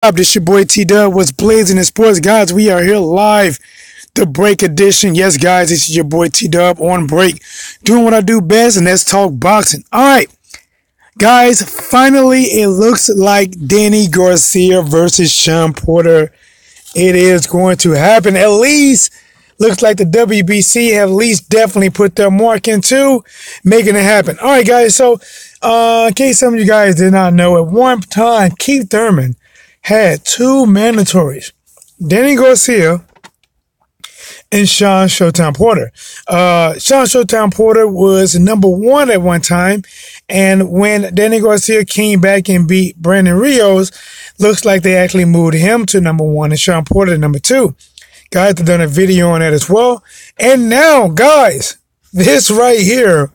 This your boy T-Dub. What's blazing in sports, guys? We are here live, the break edition. Yes, guys, this is your boy T-Dub on break, doing what I do best, and that's talk boxing. All right, guys, finally it looks like Danny Garcia versus Shawn Porter. It is going to happen. At least looks like the WBC have at least definitely put their mark into making it happen. All right, guys. So, in case some of you guys did not know, at one time Keith Thurman had two mandatories, Danny Garcia and Shawn Showtime Porter. Shawn Showtime Porter was number one at one time, and when Danny Garcia came back and beat Brandon Rios, looks like they actually moved him to number one and Shawn Porter to number two. Guys have done a video on that as well. And now, guys, this right here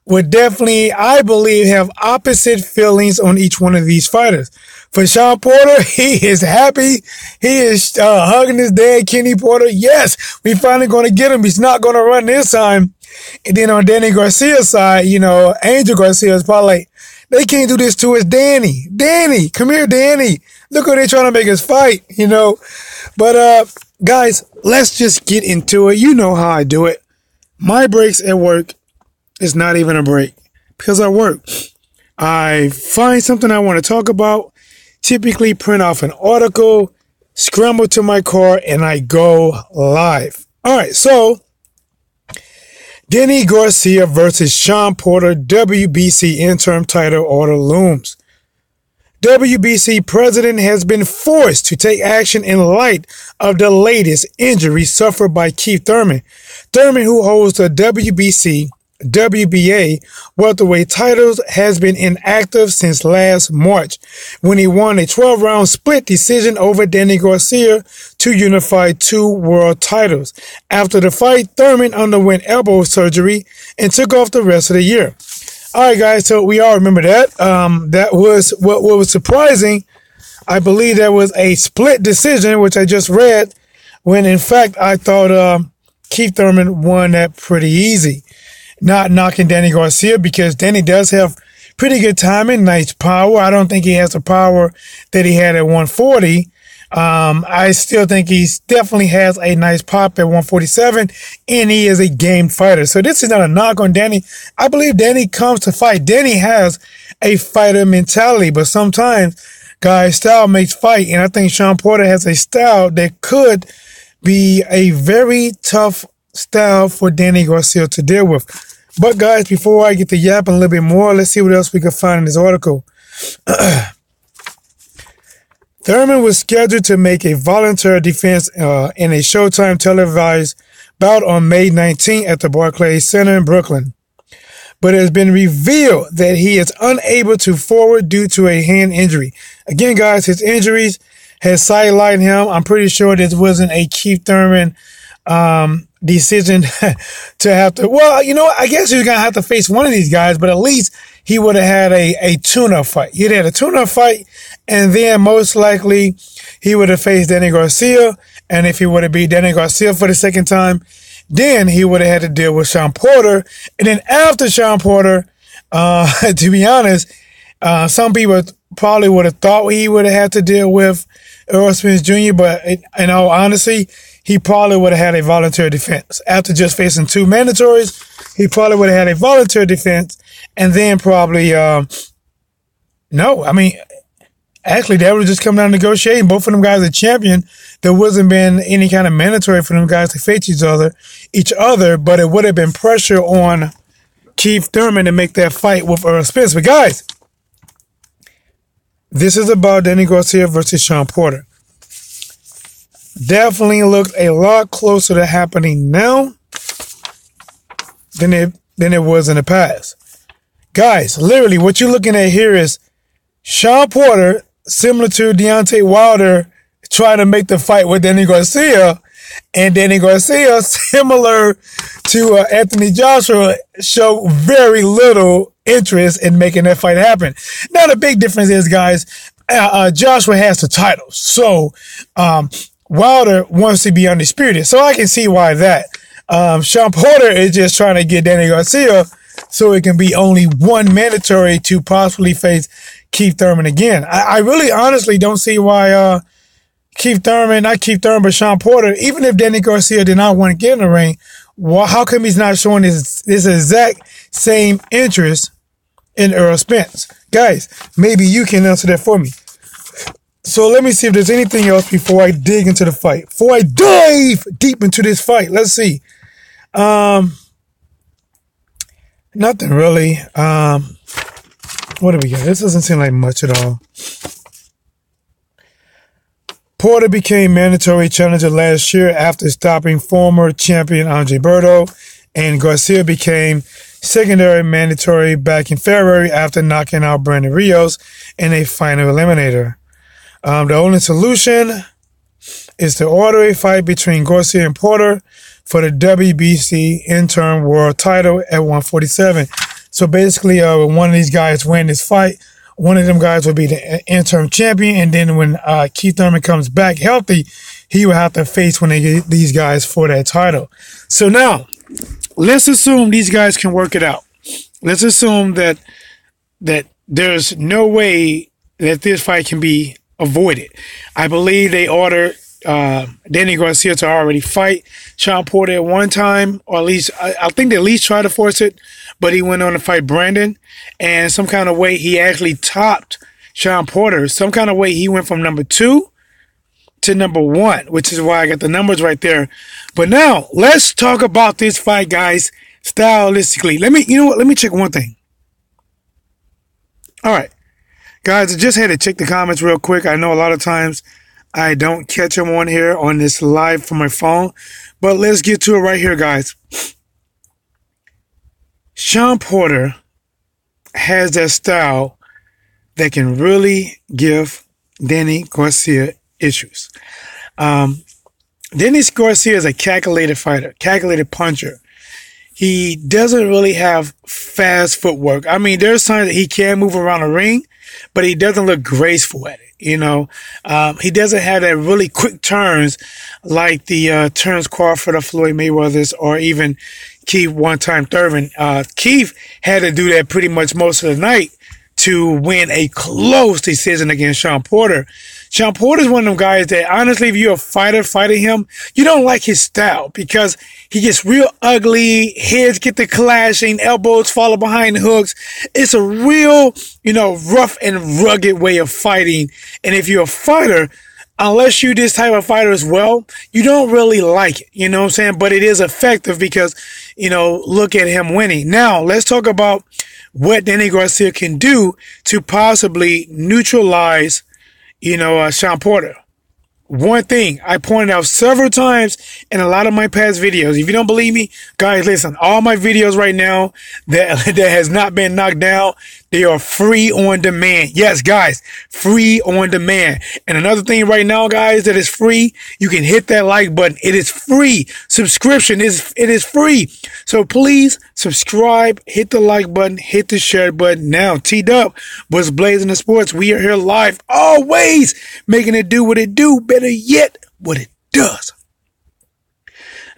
would definitely, I believe, have opposite feelings on each one of these fighters. For Shawn Porter, he is happy. He is hugging his dad, Kenny Porter. Yes, we finally going to get him. He's not going to run this time. And then on Danny Garcia's side, you know, Angel Garcia is probably like, they can't do this to us, Danny. Danny, come here, Danny. Look what they're trying to make us fight, you know. But, guys, let's just get into it. You know how I do it. My breaks at work is not even a break because I work. I find something I want to talk about, typically print off an article, scramble to my car, and I go live. All right, so Danny Garcia versus Shawn Porter, WBC interim title order looms. WBC president has been forced to take action in light of the latest injury suffered by Keith Thurman. Thurman, who holds the WBC WBA welterweight titles, has been inactive since last March when he won a 12-round split decision over Danny Garcia to unify two world titles. After the fight, Thurman underwent elbow surgery and took off the rest of the year. All right, guys, so we all remember that. That was what was surprising. I believe that was a split decision, which I just read, when in fact I thought Keith Thurman won that pretty easy. Not knocking Danny Garcia, because Danny does have pretty good timing, nice power. I don't think he has the power that he had at 140. I still think he definitely has a nice pop at 147, and he is a game fighter. So this is not a knock on Danny. I believe Danny comes to fight. Danny has a fighter mentality, but sometimes, guys, style makes fight, and I think Shawn Porter has a style that could be a very tough style for Danny Garcia to deal with. But guys, before I get to yapping a little bit more, let's see what else we can find in this article. Thurman was scheduled to make a voluntary defense in a Showtime televised bout on May 19 at the Barclays Center in Brooklyn. But it has been revealed that he is unable to forward due to a hand injury. Again, guys, his injuries has sidelined him. I'm pretty sure this wasn't a Keith Thurman decision to have to, well, you know, I guess he was going to have to face one of these guys, but at least he would have had a tune-up fight. He'd had a tune-up fight, and then most likely he would have faced Danny Garcia, and if he would have beat Danny Garcia for the second time, then he would have had to deal with Shawn Porter. And then after Shawn Porter, to be honest, some people probably would have thought he would have had to deal with Earl Spence Jr., but in all honesty, he probably would have had a voluntary defense. After just facing two mandatories, he probably would have had a voluntary defense, and then probably, no, I mean, actually, that would just come down to negotiating. Both of them guys are champion. There wasn't been any kind of mandatory for them guys to face each other, but it would have been pressure on Keith Thurman to make that fight with Earl Spence. But guys, this is about Danny Garcia versus Shawn Porter. Definitely looked a lot closer to happening now than it was in the past. Guys, literally what you're looking at here is Shawn Porter, similar to Deontay Wilder, trying to make the fight with Danny Garcia, and Danny Garcia, similar to Anthony Joshua, showed very little interest in making that fight happen. Now, the big difference is, guys, Joshua has the title, so Wilder wants to be undisputed, so I can see why that. Shawn Porter is just trying to get Danny Garcia so it can be only one mandatory to possibly face Keith Thurman again. I really honestly don't see why Keith Thurman, not Keith Thurman, but Shawn Porter, even if Danny Garcia did not want to get in the ring, how come he's not showing his exact same interest in Errol Spence? Guys, maybe you can answer that for me. So let me see if there's anything else before I dig into the fight. Before I dive deep into this fight, let's see. Nothing really. What do we got? This doesn't seem like much at all. Porter became mandatory challenger last year after stopping former champion Andre Berto, and Garcia became secondary mandatory back in February after knocking out Brandon Rios in a final eliminator. The only solution is to order a fight between Garcia and Porter for the WBC interim world title at 147. So basically, when one of these guys win this fight, one of them guys will be the interim champion, and then when Keith Thurman comes back healthy, he will have to face one of these guys for that title. So now, let's assume these guys can work it out. Let's assume that there's no way that this fight can be avoided. I believe they ordered Danny Garcia to already fight Shawn Porter at one time, or at least I think they at least tried to force it, but he went on to fight Brandon, and some kind of way he actually topped Shawn Porter. Some kind of way he went from number 2 to number 1, which is why I got the numbers right there. But now let's talk about this fight, guys, stylistically. Let me check one thing. All right, guys, I just had to check the comments real quick. I know a lot of times I don't catch them on here on this live from my phone, but let's get to it right here, guys. Shawn Porter has that style that can really give Danny Garcia issues. Danny Garcia is a calculated fighter, calculated puncher. He doesn't really have fast footwork. I mean, there's times that he can move around the ring, but he doesn't look graceful at it. You know, he doesn't have that really quick turns like the Terrence Crawford or Floyd Mayweather's, or even Keith one-time Thurman. Keith had to do that pretty much most of the night to win a close decision against Shawn Porter. Shawn Porter is one of them guys that, honestly, if you're a fighter fighting him, you don't like his style because he gets real ugly, heads get to clashing, elbows follow behind hooks. It's a real, rough and rugged way of fighting. And if you're a fighter, unless you're this type of fighter as well, you don't really like it. You know what I'm saying? But it is effective because, look at him winning. Now, let's talk about what Danny Garcia can do to possibly neutralize, Shawn Porter. One thing I pointed out several times in a lot of my past videos. If you don't believe me, guys, listen, all my videos right now that has not been knocked down, they are free on demand. Yes, guys, free on demand. And another thing right now, guys, that is free, you can hit that like button. It is free. Subscription it is free. So please subscribe, hit the like button, hit the share button. Now, T-Dub was Blazing the Sports. We are here live, always making it do what it do. Better yet, what it does.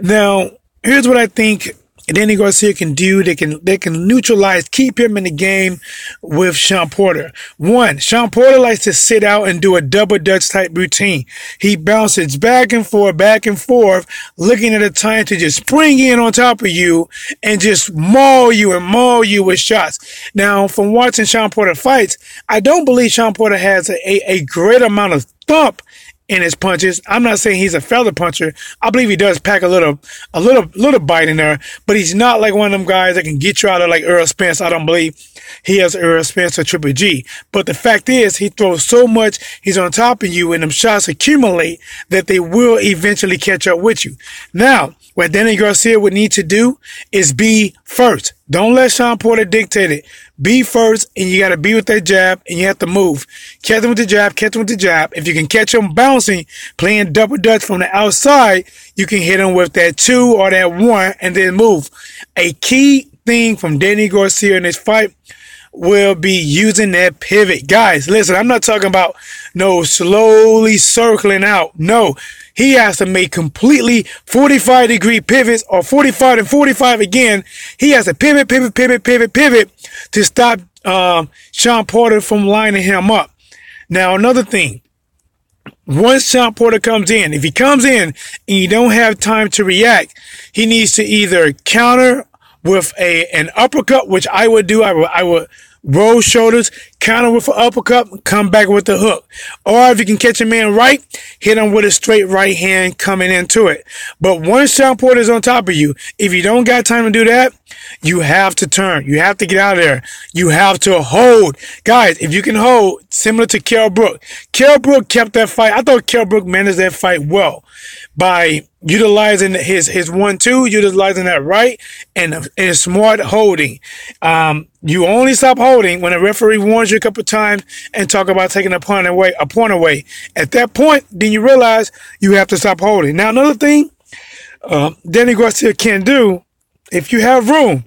Now, here's what I think Danny Garcia can do. They can neutralize, keep him in the game with Shawn Porter. One, Shawn Porter likes to sit out and do a double Dutch type routine. He bounces back and forth, looking at a time to just spring in on top of you and just maul you with shots. Now, from watching Shawn Porter fights, I don't believe Shawn Porter has a great amount of thump in his punches. I'm not saying he's a feather puncher. I believe he does pack a little bite in there, but he's not like one of them guys that can get you out of like Errol Spence. I don't believe he has Errol Spence or Triple G. But the fact is, he throws so much, he's on top of you, and them shots accumulate that they will eventually catch up with you. Now, what Danny Garcia would need to do is be first. Don't let Shawn Porter dictate it. Be first, and you got to be with that jab, and you have to move. Catch him with the jab, catch him with the jab. If you can catch him bouncing, playing double dutch from the outside, you can hit him with that 2 or that 1 and then move. A key thing from Danny Garcia in this fight will be using that pivot. Guys, listen, I'm not talking about no slowly circling out. No, he has to make completely 45-degree pivots, or 45 and 45 again. He has to pivot to stop Shawn Porter from lining him up. Now, another thing, once Shawn Porter comes in, if he comes in and you don't have time to react, he needs to either counter with an uppercut, which I would do. I would roll shoulders, counter with an uppercut, come back with the hook. Or if you can catch a man right, hit him with a straight right hand coming into it. But once Shawn Porter is on top of you, if you don't got time to do that, you have to turn. You have to get out of there. You have to hold. Guys, if you can hold, similar to Kell Brook. Kell Brook kept that fight. I thought Kell Brook managed that fight well by utilizing his 1-2, utilizing that right, and smart holding. You only stop holding when a referee warns you a couple of times and talk about taking a point away. At that point, then you realize you have to stop holding. Now, another thing Danny Garcia can do, if you have room,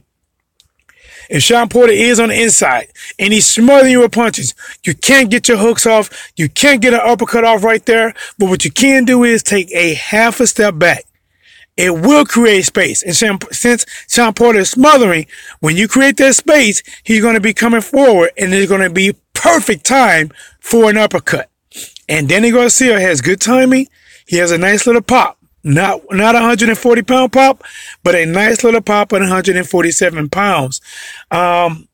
if Shawn Porter is on the inside and he's smothering you with punches, you can't get your hooks off. You can't get an uppercut off right there. But what you can do is take a half a step back. It will create space. And since Shawn Porter is smothering, when you create that space, he's going to be coming forward and there's going to be perfect time for an uppercut. And Danny Garcia has good timing. He has a nice little pop. Not a 140-pound pop, but a nice little pop at 147 pounds. Shawn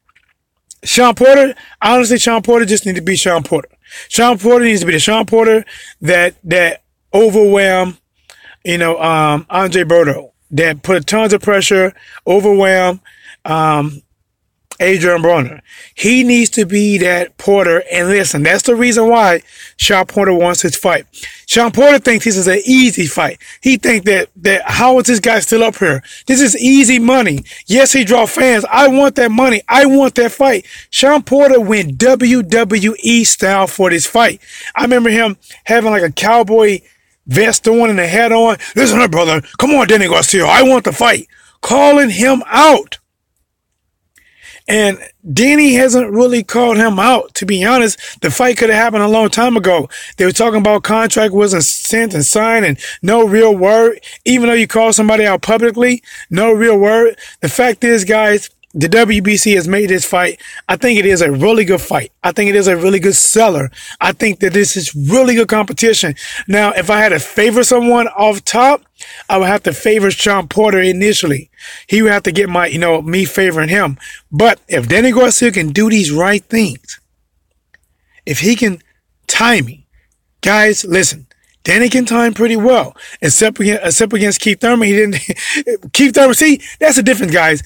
Porter, honestly, Shawn Porter just needs to be Shawn Porter. Shawn Porter needs to be the Shawn Porter that overwhelmed, Andre Berto, that put tons of pressure, overwhelmed, Adrian Broner. He needs to be that Porter. And listen, that's the reason why Shawn Porter wants his fight. Shawn Porter thinks this is an easy fight. He thinks that how is this guy still up here? This is easy money. Yes, he draw fans. I want that money. I want that fight. Shawn Porter went WWE style for this fight. I remember him having like a cowboy vest on and a hat on. Listen up, brother. Come on, Danny Garcia. I want the fight. Calling him out. And Danny hasn't really called him out. To be honest, the fight could have happened a long time ago. They were talking about contract wasn't sent and signed and no real word. Even though you call somebody out publicly, no real word. The fact is, guys, the WBC has made this fight. I think it is a really good fight. I think it is a really good seller. I think that this is really good competition. Now, if I had to favor someone off top, I would have to favor Shawn Porter initially. He would have to get me favoring him. But if Danny Garcia can do these right things, if he can time me, guys, listen, Danny can time pretty well. Except against Keith Thurman, he didn't. Keith Thurman, see, that's the difference, guys.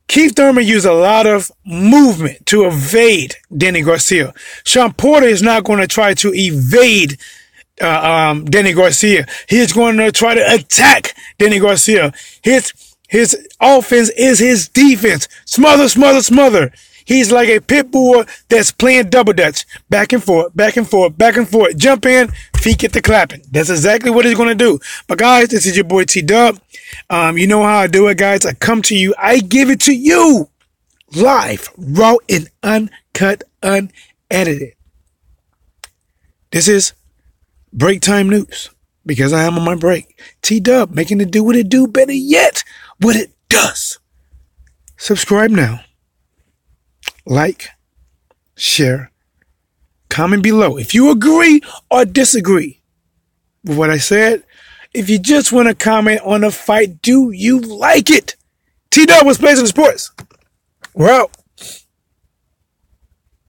Keith Thurman used a lot of movement to evade Danny Garcia. Shawn Porter is not going to try to evade Danny Garcia. He's going to try to attack Danny Garcia. His offense is his defense. Smother, smother, smother. He's like a pit bull that's playing double dutch. Back and forth, back and forth, back and forth. Jump in, feet get the clapping. That's exactly what he's going to do. But guys, this is your boy T-Dub. You know how I do it, guys. I come to you. I give it to you live, raw, and uncut, unedited. This is break time news because I am on my break. T-Dub making it do what it do, better yet, what it does. Subscribe now. Like, share, comment below if you agree or disagree with what I said. If you just want to comment on the fight, do you like it? T-Dub was Blazing the Sports. We're out.